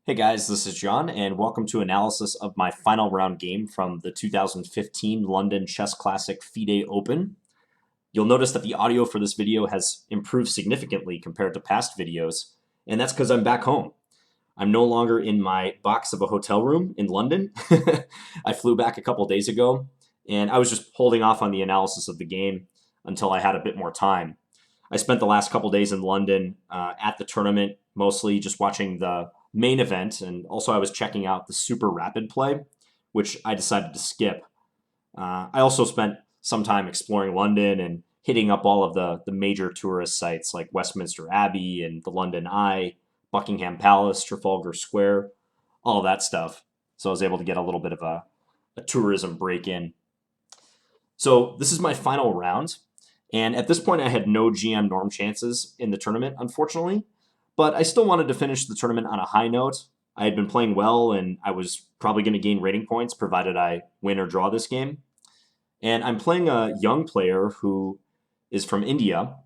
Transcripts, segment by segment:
Hey guys, this is John, and welcome to analysis of my final round game from the 2015 London Chess Classic FIDE Open. You'll notice that the audio for this video has improved significantly compared to past videos, and that's because I'm back home. I'm no longer in my box of a hotel room in London. I flew back a couple days ago, and I was just holding off on the analysis of the game until I had a bit more time. I spent the last couple days in London at the tournament, mostly just watching the main event, and also I was checking out the super rapid play, which I decided to skip. I also spent some time exploring London and hitting up all of the major tourist sites like Westminster Abbey and the London Eye, Buckingham Palace, Trafalgar Square, all of that stuff. So I was able to get a little bit of a tourism break in. So this is my final round. And at this point, I had no GM norm chances in the tournament, unfortunately. But I still wanted to finish the tournament on a high note. I had been playing well, and I was probably going to gain rating points provided I win or draw this game. And I'm playing a young player who is from India.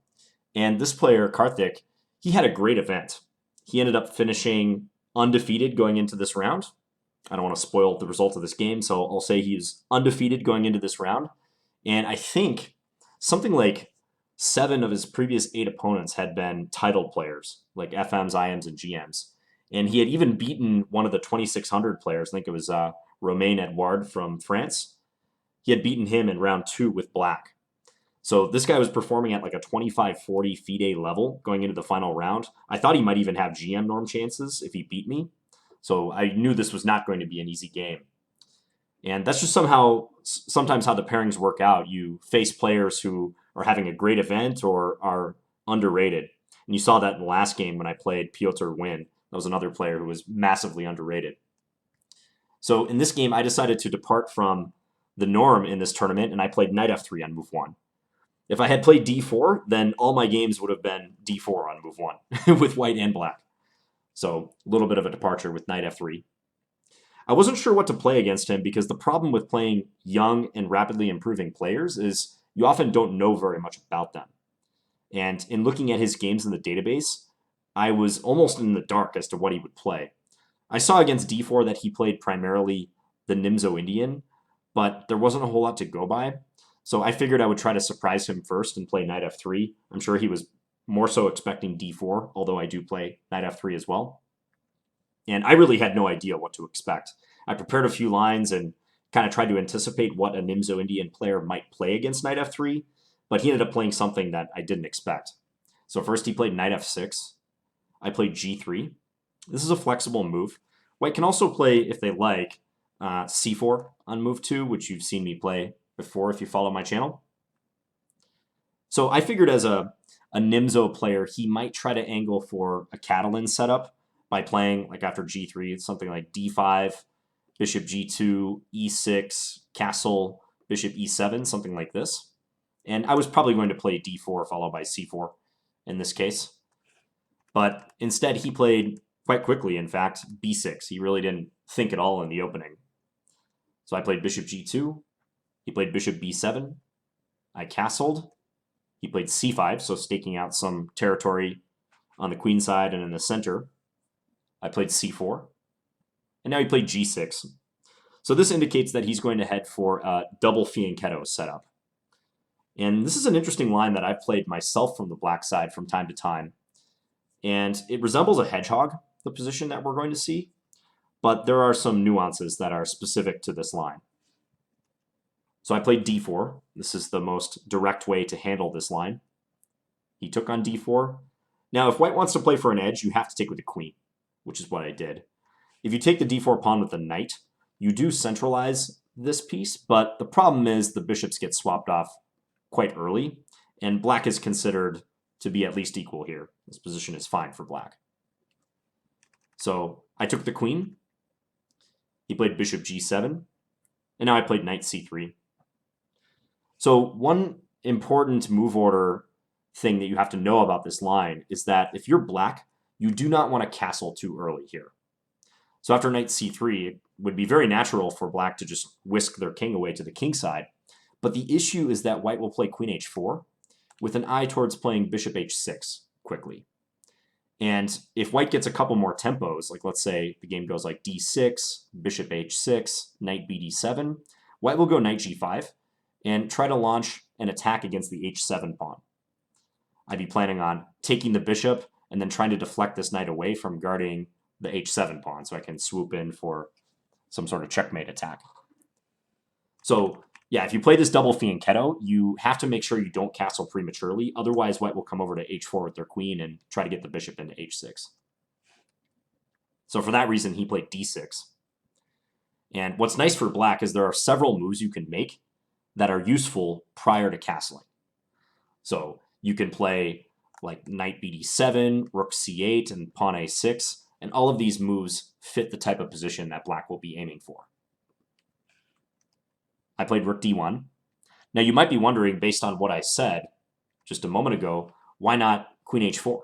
And this player, Karthik, he had a great event. He ended up finishing undefeated going into this round. I don't want to spoil the result of this game, so I'll say he's undefeated going into this round. And I think something like 7 of his previous 8 opponents had been title players, like FMs, IMs, and GMs. And he had even beaten one of the 2600 players. I think it was Romain Edouard from France. He had beaten him in round 2 with black. So this guy was performing at like a 25-40 FIDE level going into the final round. I thought he might even have GM norm chances if he beat me. So I knew this was not going to be an easy game. And that's just sometimes how the pairings work out. You face players who are having a great event or are underrated. And you saw that in the last game when I played Piotr Win. That was another player who was massively underrated. So in this game, I decided to depart from the norm in this tournament, and I played knight f3 on move 1. If I had played d4, then all my games would have been d4 on move 1 with white and black. So a little bit of a departure with knight f3. I wasn't sure what to play against him because the problem with playing young and rapidly improving players is you often don't know very much about them. And in looking at his games in the database, I was almost in the dark as to what he would play. I saw against d4 that he played primarily the Nimzo Indian, but there wasn't a whole lot to go by. So I figured I would try to surprise him first and play knight f3. I'm sure he was more so expecting d4, although I do play knight f3 as well. And I really had no idea what to expect. I prepared a few lines and kind of tried to anticipate what a Nimzo Indian player might play against knight f3, but he ended up playing something that I didn't expect. So first he played knight f6. I played g3. This is a flexible move. White can also play, if they like, c4 on move 2, which you've seen me play before if you follow my channel. So I figured as a Nimzo player, he might try to angle for a Catalan setup by playing, like after g3, it's something like d5, bishop g2, e6, castle, bishop e7, something like this. And I was probably going to play d4 followed by c4 in this case. But instead, he played quite quickly, in fact, b6. He really didn't think at all in the opening. So I played bishop g2. He played bishop b7. I castled. He played c5, so staking out some territory on the queen side and in the center. I played c4. And now he played g6. So this indicates that he's going to head for a double fianchetto setup. And this is an interesting line that I've played myself from the black side from time to time. And it resembles a hedgehog, the position that we're going to see. But there are some nuances that are specific to this line. So I played d4. This is the most direct way to handle this line. He took on d4. Now, if white wants to play for an edge, you have to take with the queen, which is what I did. If you take the d4 pawn with the knight, you do centralize this piece, but the problem is the bishops get swapped off quite early, and black is considered to be at least equal here. This position is fine for black. So I took the queen. He played bishop g7, and now I played knight c3. So one important move order thing that you have to know about this line is that if you're black, you do not want to castle too early here. So after knight c3, it would be very natural for black to just whisk their king away to the king side. But the issue is that white will play queen h4 with an eye towards playing bishop h6 quickly. And if white gets a couple more tempos, like let's say the game goes like d6, bishop h6, knight bd7, white will go knight g5 and try to launch an attack against the h7 pawn. I'd be planning on taking the bishop and then trying to deflect this knight away from guarding the h7 pawn so I can swoop in for some sort of checkmate attack. So yeah, if you play this double fianchetto, you have to make sure you don't castle prematurely. Otherwise, white will come over to h4 with their queen and try to get the bishop into h6. So for that reason, he played d6. And what's nice for black is there are several moves you can make that are useful prior to castling. So you can play like knight bd7, rook c8, and pawn a6, and all of these moves fit the type of position that black will be aiming for. I played rook d1. Now you might be wondering, based on what I said just a moment ago, why not queen h4?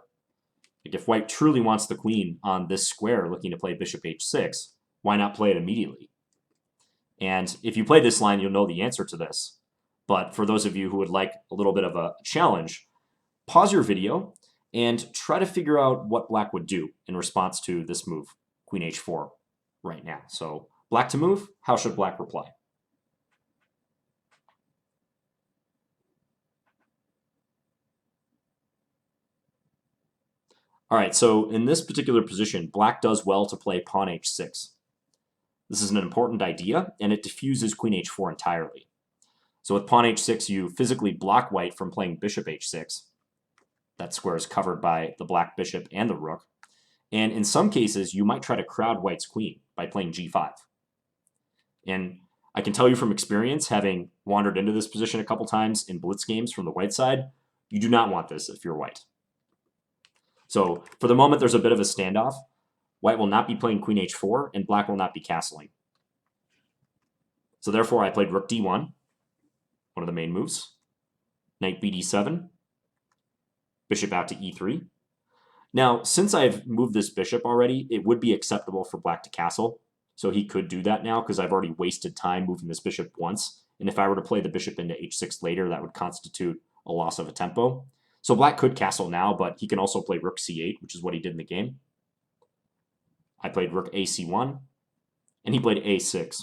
Like if white truly wants the queen on this square looking to play bishop h6, why not play it immediately? And if you play this line, you'll know the answer to this. But for those of you who would like a little bit of a challenge, pause your video and try to figure out what black would do in response to this move, queen h4, right now. So black to move, how should black reply? All right, so in this particular position, black does well to play pawn h6. This is an important idea, and it diffuses queen h4 entirely. So with pawn h6, you physically block white from playing bishop h6. That square is covered by the black bishop and the rook. And in some cases, you might try to crowd white's queen by playing g5. And I can tell you from experience, having wandered into this position a couple times in blitz games from the white side, you do not want this if you're white. So for the moment, there's a bit of a standoff. White will not be playing queen h4, and black will not be castling. So therefore, I played rook d1, one of the main moves. Knight bd7, bishop out to e3. Now, since I've moved this bishop already, it would be acceptable for black to castle. So he could do that now because I've already wasted time moving this bishop once. And if I were to play the bishop into h6 later, that would constitute a loss of a tempo. So black could castle now, but he can also play rook c8, which is what he did in the game. I played rook ac1, and he played a6.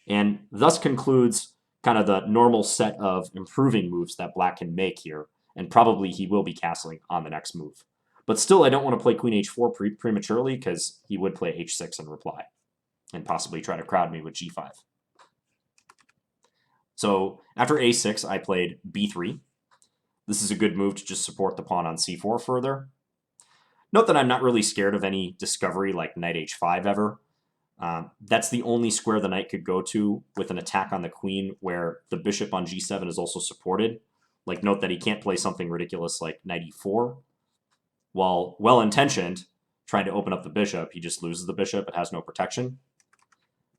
And thus concludes kind of the normal set of improving moves that black can make here, and probably he will be castling on the next move. But still, I don't want to play queen h4 prematurely because he would play h6 in reply, and possibly try to crowd me with g5. So after a6, I played b3. This is a good move to just support the pawn on c4 further. Note that I'm not really scared of any discovery like knight h5 ever. That's the only square the knight could go to with an attack on the queen where the bishop on g7 is also supported. Like, note that he can't play something ridiculous like knight e4. While well-intentioned, trying to open up the bishop, he just loses the bishop. It has no protection.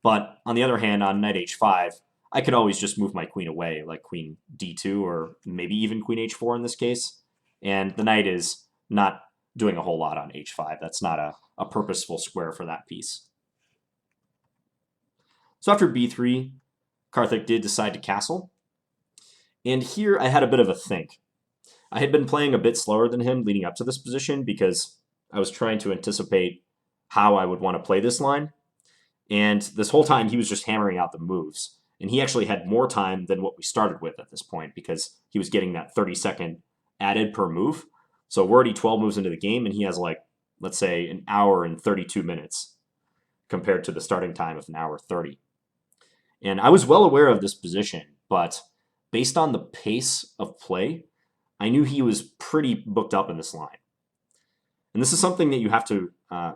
But on the other hand, on knight h5, I could always just move my queen away, like queen d2 or maybe even queen h4 in this case. And the knight is not doing a whole lot on h5. That's not a purposeful square for that piece. So after b3, Karthik did decide to castle. And here I had a bit of a think. I had been playing a bit slower than him leading up to this position because I was trying to anticipate how I would want to play this line. And this whole time he was just hammering out the moves. And he actually had more time than what we started with at this point because he was getting that 30-second added per move. So we're already 12 moves into the game, and he has like, let's say, an hour and 32 minutes compared to the starting time of an hour 30. And I was well aware of this position, but based on the pace of play, I knew he was pretty booked up in this line. And this is something that you have to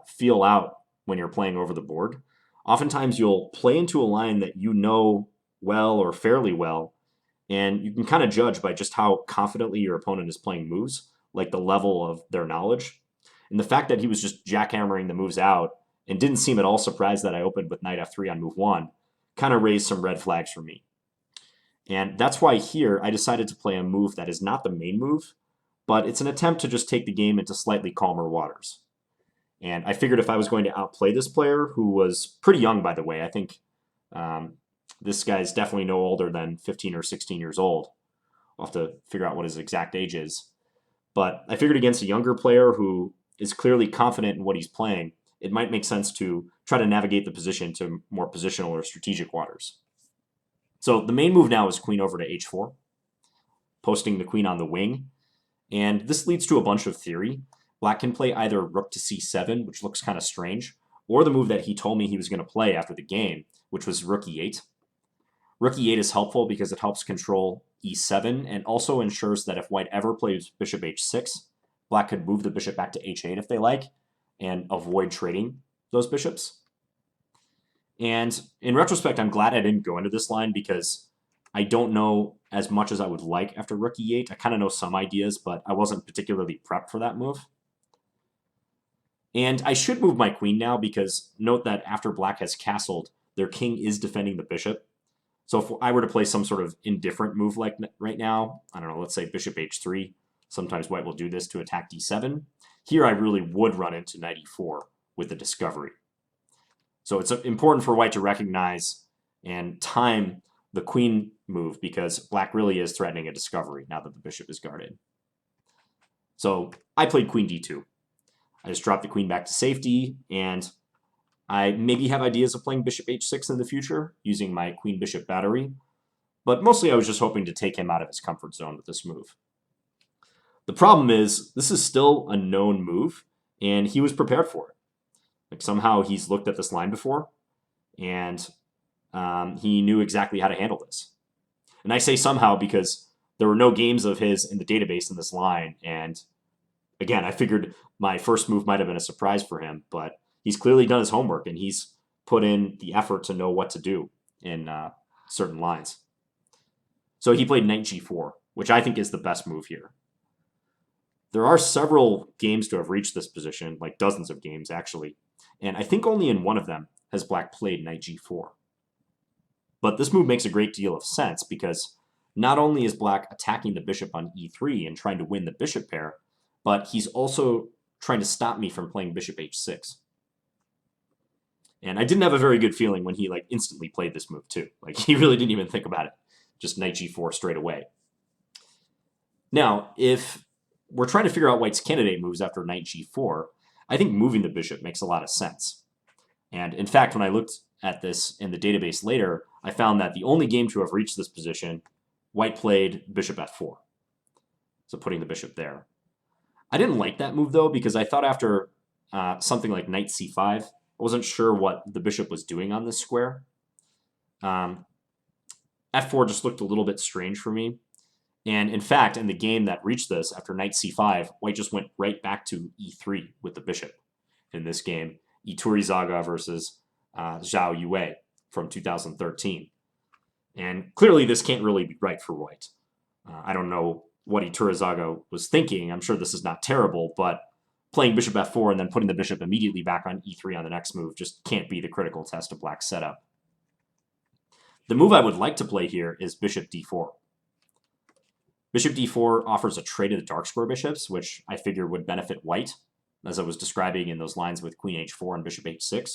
feel out when you're playing over the board. Oftentimes you'll play into a line that you know well or fairly well, and you can kind of judge by just how confidently your opponent is playing moves, like the level of their knowledge. And the fact that he was just jackhammering the moves out and didn't seem at all surprised that I opened with knight f3 on move 1 kind of raised some red flags for me. And that's why here I decided to play a move that is not the main move, but it's an attempt to just take the game into slightly calmer waters. And I figured if I was going to outplay this player, who was pretty young, by the way, I think this guy's definitely no older than 15 or 16 years old. I'll have to figure out what his exact age is. But I figured against a younger player who is clearly confident in what he's playing, it might make sense to try to navigate the position to more positional or strategic waters. So the main move now is queen over to h4, posting the queen on the wing. And this leads to a bunch of theory. Black can play either rook to c7, which looks kind of strange, or the move that he told me he was going to play after the game, which was rook e8. Rook e8 is helpful because it helps control e7 and also ensures that if white ever plays bishop h6, black could move the bishop back to h8 if they like and avoid trading those bishops. And in retrospect, I'm glad I didn't go into this line because I don't know as much as I would like after rook e8. I kind of know some ideas, but I wasn't particularly prepped for that move. And I should move my queen now because note that after black has castled, their king is defending the bishop. So if I were to play some sort of indifferent move like right now, I don't know, let's say bishop h3, sometimes white will do this to attack d7. Here I really would run into knight e4 with the discovery. So it's important for white to recognize and time the queen move because black really is threatening a discovery now that the bishop is guarded. So I played queen d2. I just dropped the queen back to safety, and I maybe have ideas of playing bishop h6 in the future using my queen bishop battery, but mostly I was just hoping to take him out of his comfort zone with this move. The problem is this is still a known move, and he was prepared for it. Like somehow he's looked at this line before, and he knew exactly how to handle this. And I say somehow because there were no games of his in the database in this line, and again, I figured my first move might have been a surprise for him, but he's clearly done his homework and he's put in the effort to know what to do in certain lines. So he played knight g4, which I think is the best move here. There are several games to have reached this position, like dozens of games actually, and I think only in one of them has black played knight g4. But this move makes a great deal of sense because not only is black attacking the bishop on e3 and trying to win the bishop pair, but he's also trying to stop me from playing bishop h6. And I didn't have a very good feeling when he like instantly played this move too. Like he really didn't even think about it. Just knight g4 straight away. Now, if we're trying to figure out white's candidate moves after knight g4, I think moving the bishop makes a lot of sense. And in fact, when I looked at this in the database later, I found that the only game to have reached this position, white played bishop f4. So putting the bishop there. I didn't like that move though because I thought after something like knight c5, I wasn't sure what the bishop was doing on this square. f4 just looked a little bit strange for me. And in fact, in the game that reached this after knight c5, white just went right back to e3 with the bishop. In this game, Iturrizaga versus Zhao Yue from 2013. And clearly this can't really be right for white. I don't know what Iturrizaga was thinking. I'm sure this is not terrible, but playing bishop f4 and then putting the bishop immediately back on e3 on the next move just can't be the critical test of black's setup. The move I would like to play here is bishop d4. Bishop d4 offers a trade of the dark square bishops, which I figure would benefit white, as I was describing in those lines with queen h4 and bishop h6.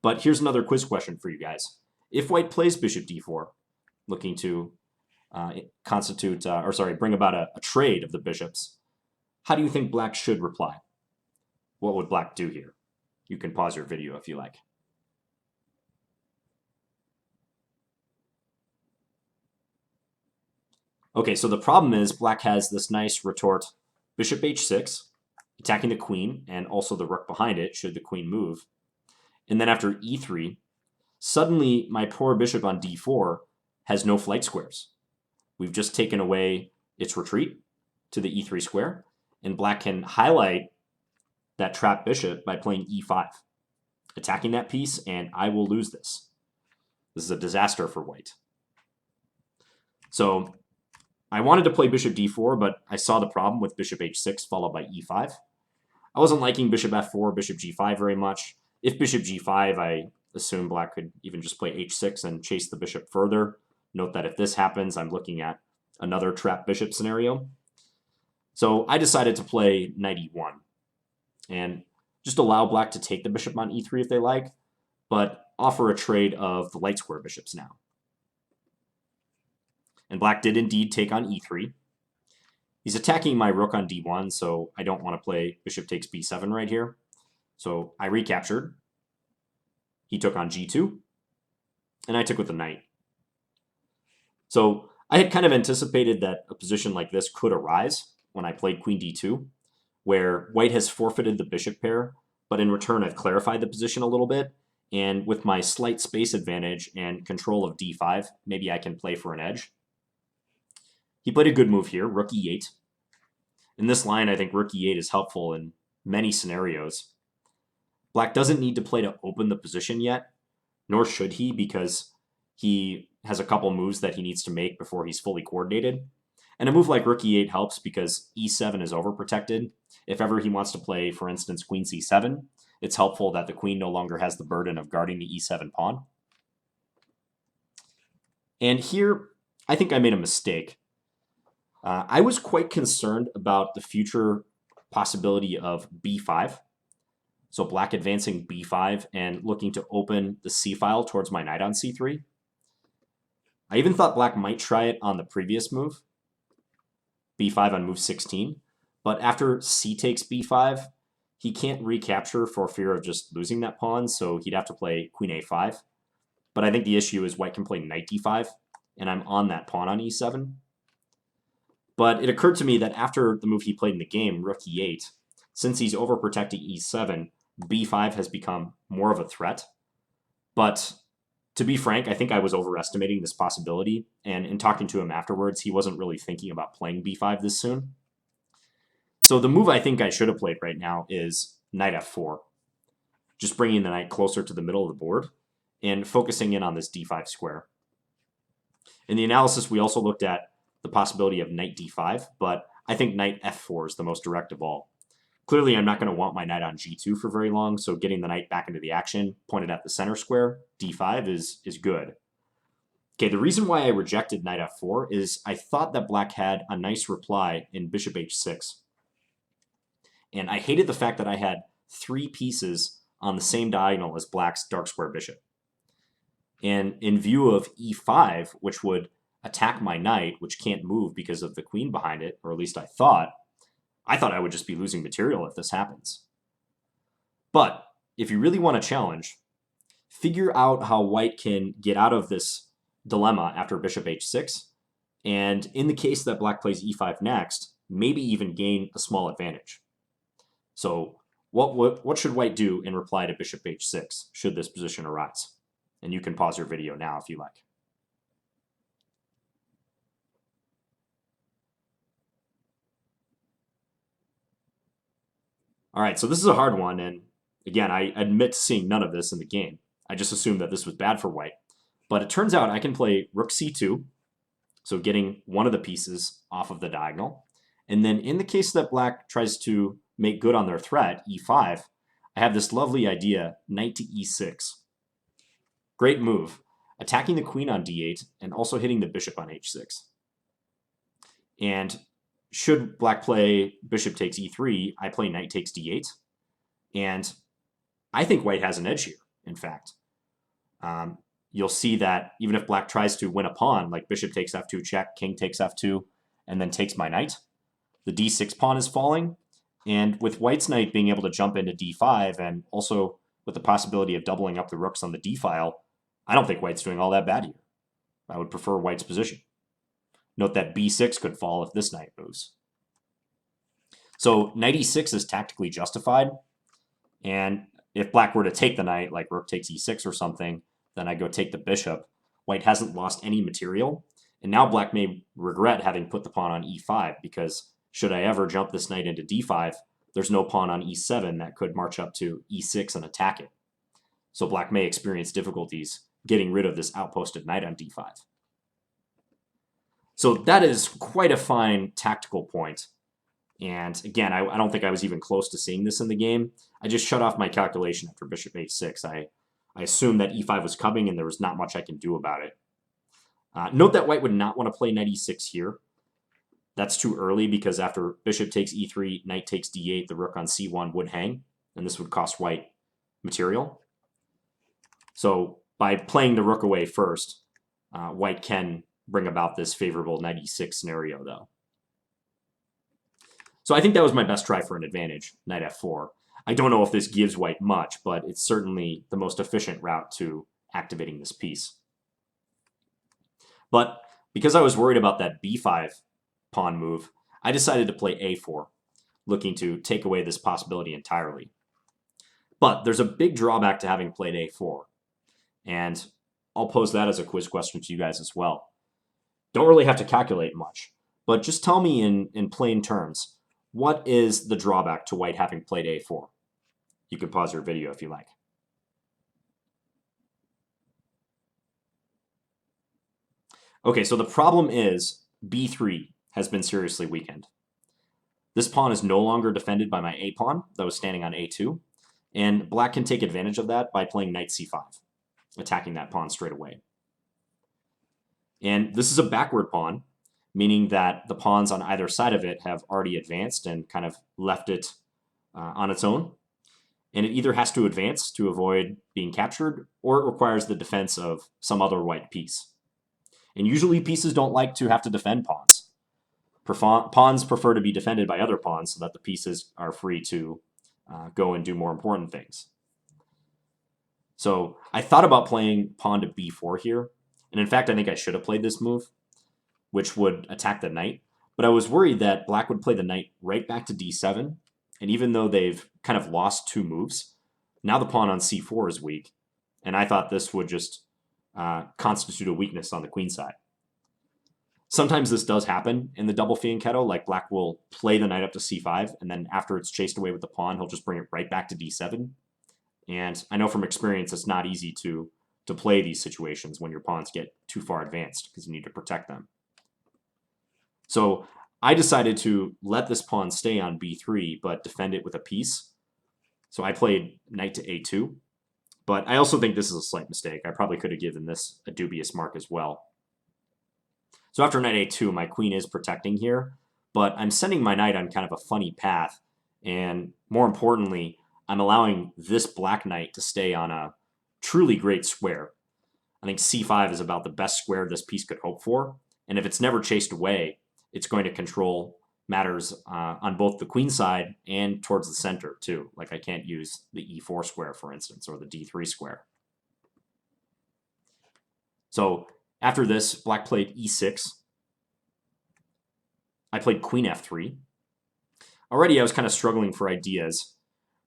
But here's another quiz question for you guys. If white plays bishop d4, looking to bring about a trade of the bishops, how do you think black should reply? What would black do here? You can pause your video if you like. Okay, so the problem is black has this nice retort bishop h6, attacking the queen and also the rook behind it should the queen move. And then after e3, suddenly my poor bishop on d4 has no flight squares. We've just taken away its retreat to the e3 square, and black can highlight that trapped bishop by playing e5, attacking that piece, and I will lose this. This is a disaster for white. So I wanted to play bishop d4, but I saw the problem with bishop h6 followed by e5. I wasn't liking bishop f4, bishop g5 very much. If bishop g5, I assume black could even just play h6 and chase the bishop further. Note that if this happens, I'm looking at another trap bishop scenario. So I decided to play knight e1 and just allow black to take the bishop on e3 if they like, but offer a trade of the light square bishops now. And black did indeed take on e3. He's attacking my rook on d1, so I don't want to play bishop takes b7 right here. So I recaptured. He took on g2, and I took with the knight. So I had kind of anticipated that a position like this could arise when I played queen d2, where white has forfeited the bishop pair, but in return I've clarified the position a little bit, and with my slight space advantage and control of d5, maybe I can play for an edge. He played a good move here, rook e8. In this line, I think rook e8 is helpful in many scenarios. Black doesn't need to play to open the position yet, nor should he, because he has a couple moves that he needs to make before he's fully coordinated. And a move like rook e8 helps because e7 is overprotected. If ever he wants to play, for instance, queen c7, it's helpful that the queen no longer has the burden of guarding the e7 pawn. And here, I think I made a mistake. I was quite concerned about the future possibility of b5. So black advancing b5 and looking to open the c file towards my knight on c3. I even thought black might try it on the previous move, b5 on move 16. But after c takes b5, he can't recapture for fear of just losing that pawn, so he'd have to play queen a5. But I think the issue is white can play knight d5, and I'm on that pawn on e7. But it occurred to me that after the move he played in the game, rook e8, since he's overprotecting e7, b5 has become more of a threat. But to be frank, I think I was overestimating this possibility, and in talking to him afterwards, he wasn't really thinking about playing b5 this soon. So the move I think I should have played right now is knight f4, just bringing the knight closer to the middle of the board and focusing in on this d5 square. In the analysis, we also looked at the possibility of knight d5, but I think knight f4 is the most direct of all. Clearly, I'm not going to want my knight on g2 for very long, so getting the knight back into the action, pointed at the center square, d5 is good. Okay, the reason why I rejected knight f4 is I thought that black had a nice reply in bishop h6. And I hated the fact that I had 3 pieces on the same diagonal as black's dark square bishop. And in view of e5, which would attack my knight, which can't move because of the queen behind it, or at least I thought I would just be losing material if this happens. But if you really want to challenge, figure out how white can get out of this dilemma after bishop h6, and in the case that black plays e5 next, maybe even gain a small advantage. So what should white do in reply to bishop h6 should this position arise? And you can pause your video now if you like. All right, so this is a hard one, and again, I admit to seeing none of this in the game. I just assumed that this was bad for white. But it turns out I can play rook c2, so getting one of the pieces off of the diagonal. And then in the case that black tries to make good on their threat, e5, I have this lovely idea, knight to e6. Great move, attacking the queen on d8 and also hitting the bishop on h6. And should black play bishop takes e3, I play knight takes d8. And I think white has an edge here, in fact. You'll see that even if black tries to win a pawn, like bishop takes f2 check, king takes f2, and then takes my knight, the d6 pawn is falling. And with white's knight being able to jump into d5, and also with the possibility of doubling up the rooks on the d file, I don't think white's doing all that bad here. I would prefer white's position. Note that b6 could fall if this knight moves. So knight e6 is tactically justified. And if black were to take the knight, like rook takes e6 or something, then I go take the bishop. White hasn't lost any material. And now black may regret having put the pawn on e5, because should I ever jump this knight into d5, there's no pawn on e7 that could march up to e6 and attack it. So black may experience difficulties getting rid of this outposted knight on d5. So that is quite a fine tactical point. And again, I don't think I was even close to seeing this in the game. I just shut off my calculation after bishop h6. I assumed that e5 was coming and there was not much I can do about it. Note that white would not want to play knight e6 here. That's too early because after bishop takes e3, knight takes d8, the rook on c1 would hang, and this would cost white material. So by playing the rook away first, white can bring about this favorable knight e6 scenario, though. So I think that was my best try for an advantage, knight f4. I don't know if this gives white much, but it's certainly the most efficient route to activating this piece. But because I was worried about that b5 pawn move, I decided to play a4, looking to take away this possibility entirely. But there's a big drawback to having played a4, and I'll pose that as a quiz question to you guys as well. Don't really have to calculate much, but just tell me in plain terms, what is the drawback to white having played a4? You can pause your video if you like. Okay, so the problem is b3 has been seriously weakened. This pawn is no longer defended by my a pawn that was standing on a2, and black can take advantage of that by playing knight c5, attacking that pawn straight away. And this is a backward pawn, meaning that the pawns on either side of it have already advanced and kind of left it on its own. And it either has to advance to avoid being captured, or it requires the defense of some other white piece. And usually pieces don't like to have to defend pawns. Pawns prefer to be defended by other pawns so that the pieces are free to go and do more important things. So I thought about playing pawn to b4 here. And in fact, I think I should have played this move, which would attack the knight. But I was worried that black would play the knight right back to d7. And even though they've kind of lost two moves, now the pawn on c4 is weak. And I thought this would just constitute a weakness on the queen side. Sometimes this does happen in the double fianchetto, like black will play the knight up to c5, and then after it's chased away with the pawn, he'll just bring it right back to d7. And I know from experience it's not easy to play these situations when your pawns get too far advanced because you need to protect them. So I decided to let this pawn stay on b3, but defend it with a piece. So I played knight to a2. But I also think this is a slight mistake. I probably could have given this a dubious mark as well. So after knight a2, my queen is protecting here, but I'm sending my knight on kind of a funny path. And more importantly, I'm allowing this black knight to stay on a truly great square. I think c5 is about the best square this piece could hope for. And if it's never chased away, it's going to control matters on both the queen side and towards the center too. Like I can't use the e4 square, for instance, or the d3 square. So after this, black played e6. I played queen f3. Already I was kind of struggling for ideas.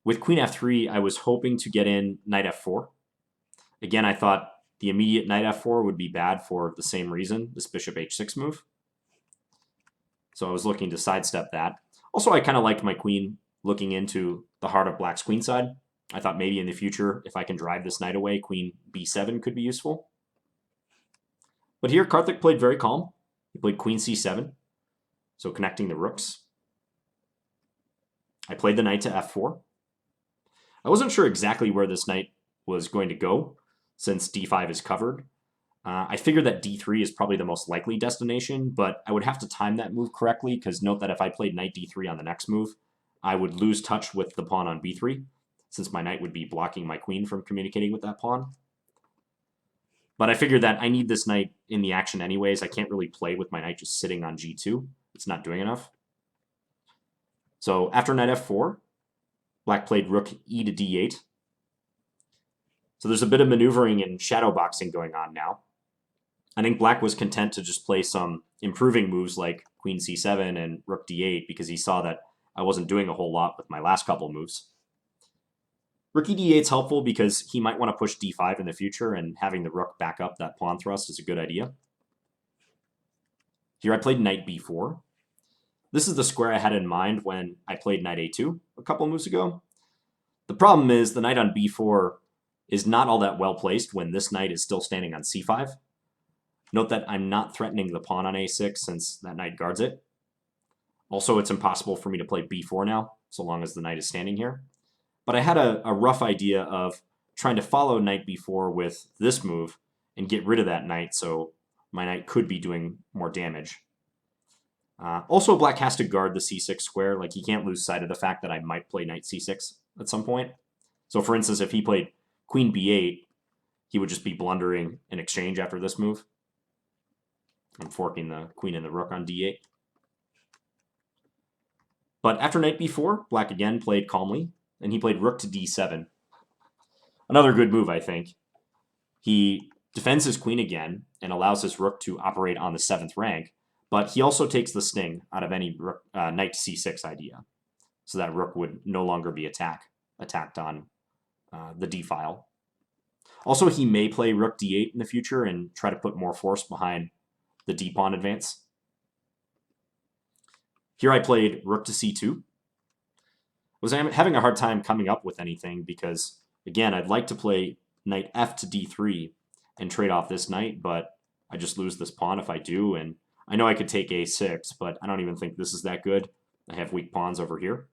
With queen f3, I was hoping to get in knight f4. Again, I thought the immediate knight f4 would be bad for the same reason, this bishop h6 move. So I was looking to sidestep that. Also, I kind of liked my queen looking into the heart of black's queen side. I thought maybe in the future, if I can drive this knight away, queen b7 could be useful. But here, Karthik played very calm. He played queen c7, so connecting the rooks. I played the knight to f4. I wasn't sure exactly where this knight was going to go, since d5 is covered. I figured that d3 is probably the most likely destination, but I would have to time that move correctly, because note that if I played knight d3 on the next move, I would lose touch with the pawn on b3, since my knight would be blocking my queen from communicating with that pawn. But I figured that I need this knight in the action anyways. I can't really play with my knight just sitting on g2. It's not doing enough. So after knight f4, black played rook e to d8. So there's a bit of maneuvering and shadow boxing going on now. I think black was content to just play some improving moves like queen c7 and rook d8 because he saw that I wasn't doing a whole lot with my last couple moves. Rook e d8 is helpful because he might want to push d5 in the future, and having the rook back up that pawn thrust is a good idea. Here I played knight b4. This is the square I had in mind when I played knight a2 a couple moves ago. The problem is the knight on b4 is not all that well placed when this knight is still standing on c5. Note that I'm not threatening the pawn on a6 since that knight guards it. Also, it's impossible for me to play b4 now, so long as the knight is standing here. But I had a rough idea of trying to follow knight b4 with this move and get rid of that knight, so my knight could be doing more damage. Also, black has to guard the c6 square. Like, he can't lose sight of the fact that I might play knight c6 at some point. So, for instance, if he played queen b8, he would just be blundering an exchange after this move. I'm forking the queen and the rook on d8. But after knight b4, black again played calmly, and he played rook to d7. Another good move, I think. He defends his queen again and allows his rook to operate on the 7th rank, but he also takes the sting out of any knight to c6 idea, so that rook would no longer be attacked on the d file. Also, he may play rook d8 in the future and try to put more force behind the d-pawn advance. Here I played rook to c2. I'm having a hard time coming up with anything because, again, I'd like to play knight f to d3 and trade off this knight, but I just lose this pawn if I do, and I know I could take a6, but I don't even think this is that good. I have weak pawns over here.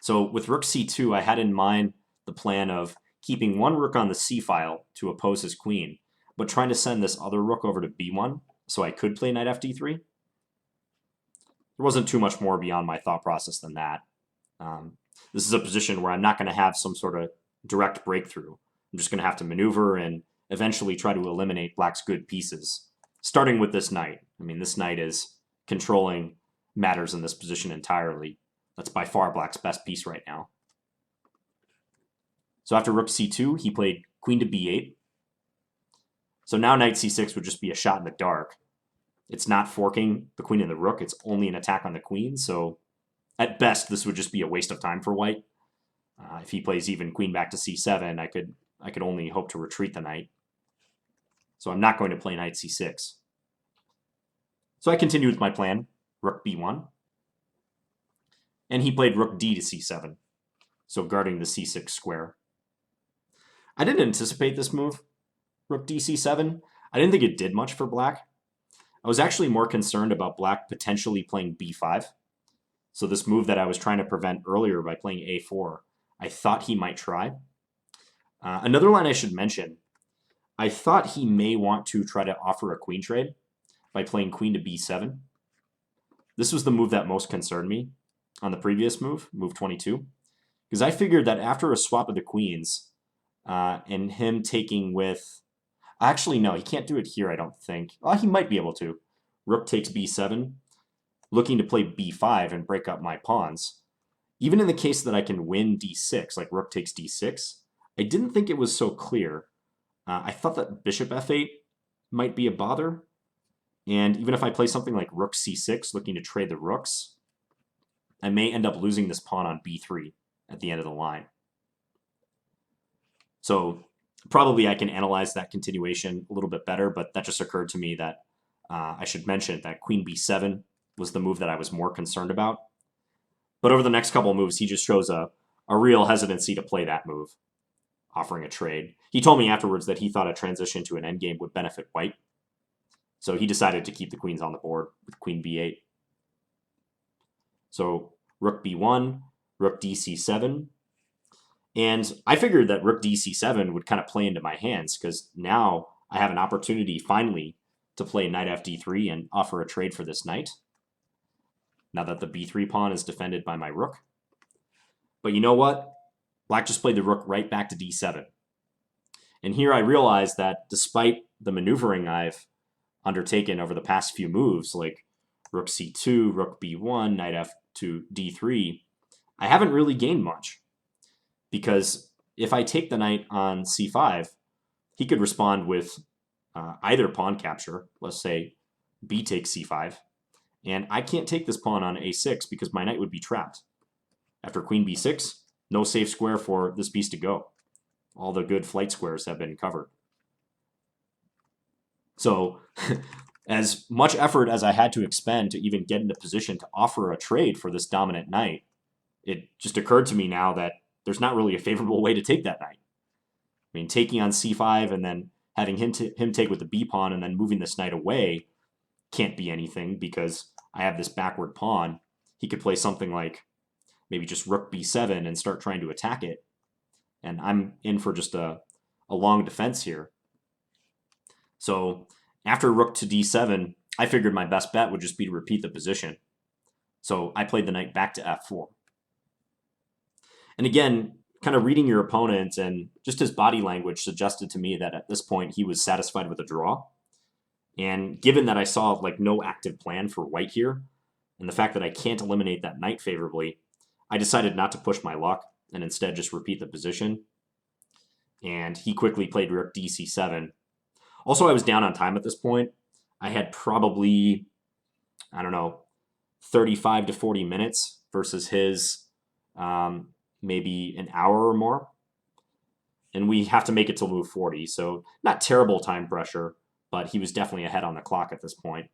So with rook c2, I had in mind the plan of keeping one rook on the c file to oppose his queen, but trying to send this other rook over to b1 so I could play knight f d3. There wasn't too much more beyond my thought process than that. This is a position where I'm not going to have some sort of direct breakthrough. I'm just going to have to maneuver and eventually try to eliminate black's good pieces, starting with this knight. I mean, this knight is controlling matters in this position entirely. That's by far black's best piece right now. So after rook c2, he played queen to b8. So now knight c6 would just be a shot in the dark. It's not forking the queen and the rook. It's only an attack on the queen. So at best, this would just be a waste of time for white. If he plays even queen back to c7, I could only hope to retreat the knight. So I'm not going to play knight c6. So I continued with my plan, rook b1. And he played rook d to c7, so guarding the c6 square. I didn't anticipate this move, rook d c7. I didn't think it did much for black. I was actually more concerned about black potentially playing b5. So this move that I was trying to prevent earlier by playing a4, I thought he might try. Another line I should mention, I thought he may want to try to offer a queen trade by playing queen to b7. This was the move that most concerned me on the previous move, move 22, because I figured that after a swap of the queens and him taking with... Actually, no, he can't do it here, I don't think. Well, he might be able to. Rook takes b7, looking to play b5 and break up my pawns. Even in the case that I can win d6, like rook takes d6, I didn't think it was so clear. I thought that bishop f8 might be a bother. And even if I play something like rook c6, looking to trade the rooks, I may end up losing this pawn on b3 at the end of the line. So probably I can analyze that continuation a little bit better, but that just occurred to me that I should mention that queen b7 was the move that I was more concerned about. But over the next couple of moves, he just shows a real hesitancy to play that move, offering a trade. He told me afterwards that he thought a transition to an endgame would benefit white. So he decided to keep the queens on the board with queen b8. So rook b1, rook dc7. And I figured that rook dc7 would kind of play into my hands because now I have an opportunity finally to play knight fd3 and offer a trade for this knight, now that the b3 pawn is defended by my rook. But you know what? Black just played the rook right back to d7. And here I realized that despite the maneuvering I've undertaken over the past few moves, like rook c2, rook b1, knight f to d3, I haven't really gained much. Because if I take the knight on c5, he could respond with either pawn capture, let's say b takes c5, and I can't take this pawn on a6 because my knight would be trapped. After queen b6, no safe square for this piece to go. All the good flight squares have been covered. So as much effort as I had to expend to even get into position to offer a trade for this dominant knight, it just occurred to me now that there's not really a favorable way to take that knight. I mean, taking on c5 and then having him take with the b pawn and then moving this knight away can't be anything because I have this backward pawn. He could play something like maybe just rook b7 and start trying to attack it. And I'm in for just a long defense here. So after rook to d7, I figured my best bet would just be to repeat the position. So I played the knight back to f4. And again, kind of reading your opponent and just his body language suggested to me that at this point he was satisfied with a draw. And given that I saw like no active plan for white here, and the fact that I can't eliminate that knight favorably, I decided not to push my luck and instead just repeat the position. And he quickly played rook dc7. Also, I was down on time at this point. I had probably, I don't know, 35 to 40 minutes versus his maybe an hour or more. And we have to make it till move 40. So not terrible time pressure, but he was definitely ahead on the clock at this point.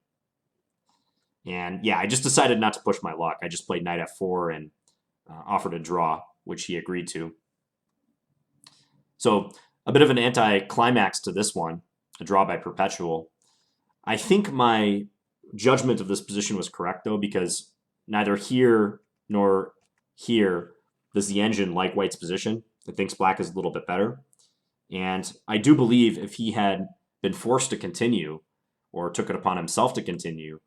And yeah, I just decided not to push my luck. I just played knight f4 and offered a draw, which he agreed to. So a bit of an anti-climax to this one, a draw by perpetual. I think my judgment of this position was correct, though, because neither here nor here does the engine like white's position. It thinks black is a little bit better. And I do believe if he had been forced to continue or took it upon himself to continue,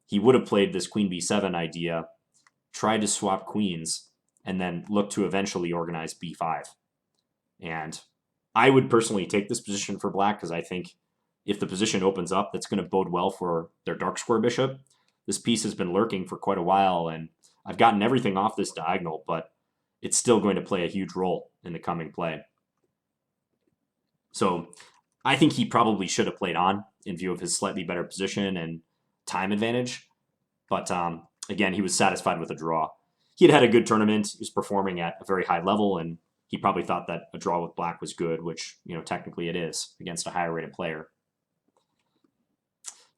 he would have played this queen b7 idea, tried to swap queens, and then look to eventually organize b5. And I would personally take this position for black because I think if the position opens up, that's going to bode well for their dark square bishop. This piece has been lurking for quite a while, and I've gotten everything off this diagonal, but it's still going to play a huge role in the coming play. So I think he probably should have played on in view of his slightly better position and time advantage. But again, he was satisfied with a draw. He had had a good tournament. He was performing at a very high level, and he probably thought that a draw with black was good, which, you know, technically it is against a higher rated player.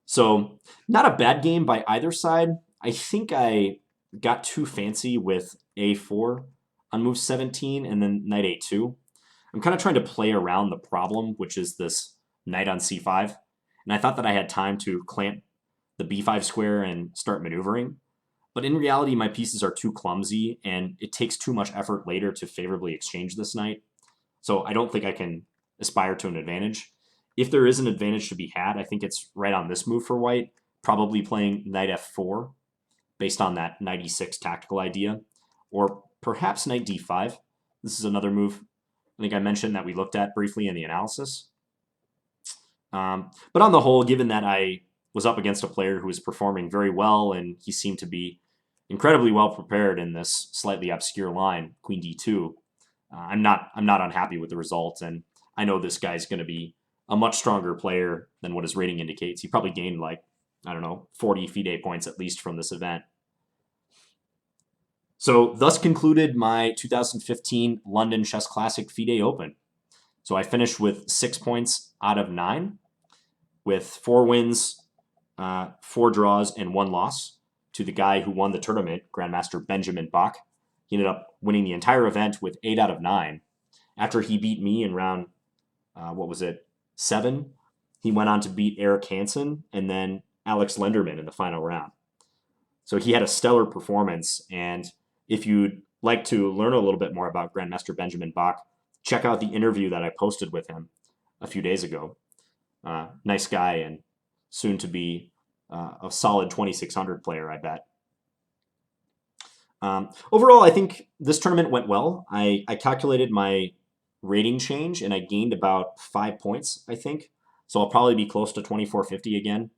So not a bad game by either side. I think I got too fancy with a4 on move 17 and then knight a2. I'm kind of trying to play around the problem, which is this knight on c5. And I thought that I had time to clamp the b5 square and start maneuvering. But in reality, my pieces are too clumsy, and it takes too much effort later to favorably exchange this knight. So I don't think I can aspire to an advantage. If there is an advantage to be had, I think it's right on this move for white, probably playing knight f4 based on that knight e6 tactical idea, or perhaps knight d5. This is another move I think I mentioned that we looked at briefly in the analysis. But on the whole, given that I was up against a player who was performing very well and he seemed to be incredibly well prepared in this slightly obscure line, queen d2, I'm not unhappy with the result, and I know this guy's going to be a much stronger player than what his rating indicates. He probably gained like, I don't know, 40 FIDE points at least from this event. So thus concluded my 2015 London Chess Classic FIDE Open. So I finished with 6 points out of 9, with 4 wins, 4 draws, and 1 loss to the guy who won the tournament, Grandmaster Benjamin Bach. He ended up winning the entire event with 8 out of 9. After he beat me in round, 7, he went on to beat Eric Hansen and then Alex Lenderman in the final round. So he had a stellar performance, and if you'd like to learn a little bit more about Grandmaster Benjamin Bach, check out the interview that I posted with him a few days ago. Nice guy and soon to be a solid 2600 player, I bet. Overall, I think this tournament went well. I calculated my rating change and I gained about 5 points, I think. So I'll probably be close to 2450 again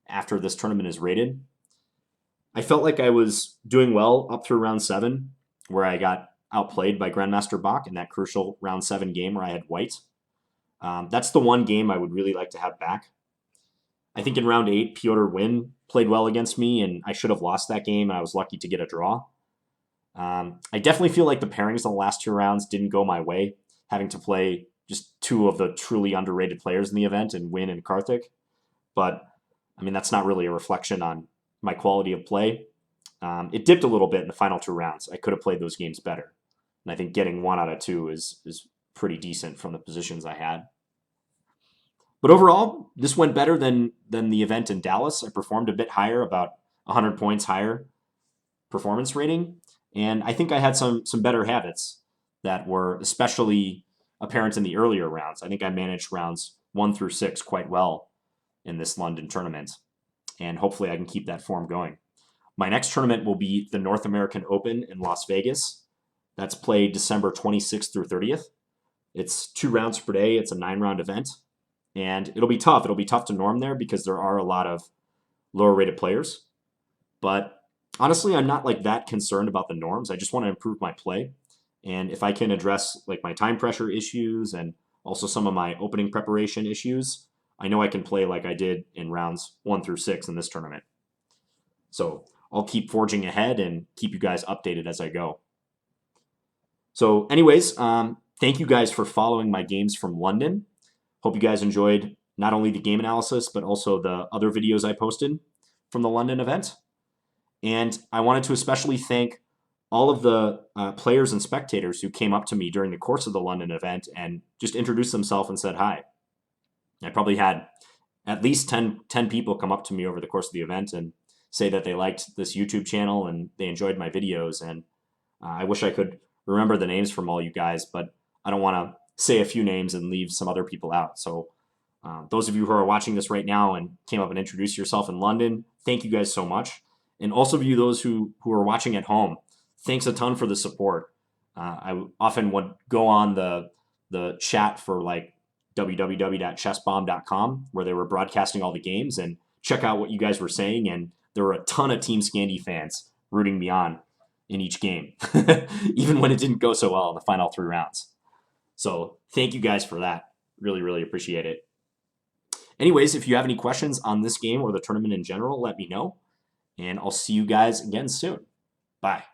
after this tournament is rated. I felt like I was doing well up through round 7, where I got outplayed by Grandmaster Bach in that crucial round 7 game where I had white. That's the one game I would really like to have back. I think in round 8, Piotr Wynn played well against me, and I should have lost that game, and I was lucky to get a draw. I definitely feel like the pairings in the last 2 rounds didn't go my way, having to play just 2 of the truly underrated players in the event, in Wynn and Karthik. But, I mean, that's not really a reflection on my quality of play. It dipped a little bit in the final 2 rounds. I could have played those games better. And I think getting 1 out of 2 is pretty decent from the positions I had. But overall, this went better than the event in Dallas. I performed a bit higher, about 100 points higher performance rating. And I think I had some better habits that were especially apparent in the earlier rounds. I think I managed rounds 1 through 6 quite well in this London tournament. And hopefully I can keep that form going. My next tournament will be the North American Open in Las Vegas. That's played December 26th through 30th. It's 2 rounds per day. It's a 9-round event. And it'll be tough. It'll be tough to norm there because there are a lot of lower rated players. But Honestly, I'm not like that concerned about the norms. I just want to improve my play. And if I can address like my time pressure issues and also some of my opening preparation issues, I know I can play like I did in rounds 1 through 6 in this tournament. So I'll keep forging ahead and keep you guys updated as I go. So, anyways, thank you guys for following my games from London. Hope you guys enjoyed not only the game analysis, but also the other videos I posted from the London event. And I wanted to especially thank all of the players and spectators who came up to me during the course of the London event and just introduced themselves and said hi. I probably had at least 10 people come up to me over the course of the event and say that they liked this YouTube channel and they enjoyed my videos. And I wish I could remember the names from all you guys, but I don't want to say a few names and leave some other people out. So those of you who are watching this right now and came up and introduced yourself in London, thank you guys so much. And also you, those who are watching at home, thanks a ton for the support. I often would go on the chat for like www.chessbomb.com where they were broadcasting all the games and check out what you guys were saying. And there were a ton of Team Scandy fans rooting me on in each game, even when it didn't go so well in the final 3 rounds. So thank you guys for that. Really, really appreciate it. Anyways, if you have any questions on this game or the tournament in general, let me know. And I'll see you guys again soon. Bye.